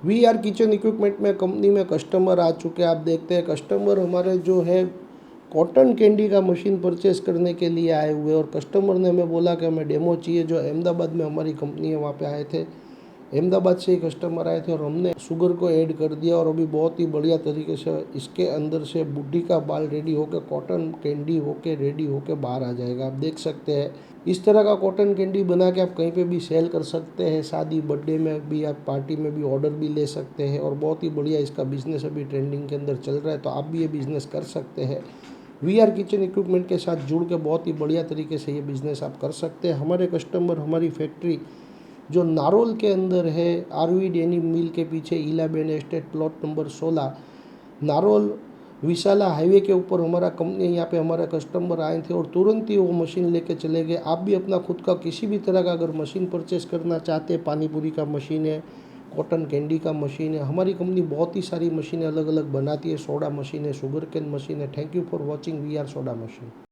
We are kitchen equipment में company में customer आ चुके हैं। आप देखते हैं कस्टमर हमारे जो है कॉटन कैंडी का मशीन परचेस करने के लिए आए हुए, और कस्टमर ने हमें बोला कि हमें डेमो चाहिए। जो अहमदाबाद में हमारी कंपनी है वहाँ पे आए थे, अहमदाबाद से ही कस्टमर आए थे, और हमने शुगर को ऐड कर दिया और अभी बहुत ही बढ़िया तरीके से इसके अंदर से बुड्ढी का बाल रेडी होकर कॉटन कैंडी होके रेडी होके बाहर आ जाएगा। आप देख सकते हैं इस तरह का कॉटन कैंडी बना के आप कहीं पे भी सेल कर सकते हैं। शादी बर्थडे में भी, आप पार्टी में भी ऑर्डर भी ले सकते हैं, और बहुत ही बढ़िया इसका बिजनेस अभी ट्रेंडिंग के अंदर चल रहा है। तो आप भी ये बिज़नेस कर सकते हैं। वी आर किचन इक्विपमेंट के साथ जुड़ के बहुत ही बढ़िया तरीके से ये बिज़नेस आप कर सकते हैं। हमारे कस्टमर हमारी फैक्ट्री जो नारोल के अंदर है, आरवी डेनिम मिल के पीछे, इलाबेन एस्टेट, प्लॉट नंबर 16, नारोल विशाला हाईवे के ऊपर हमारा कंपनी। यहाँ पे हमारे कस्टमर आए थे और तुरंत ही वो मशीन लेके चले गए। आप भी अपना खुद का किसी भी तरह का अगर मशीन परचेस करना चाहते हैं, पानी पूरी का मशीन है, कॉटन कैंडी का मशीन है, हमारी कंपनी बहुत ही सारी मशीनें अलग अलग बनाती है। सोडा मशीन है, शुगर केन मशीन है। Thank you for watching we are soda machine.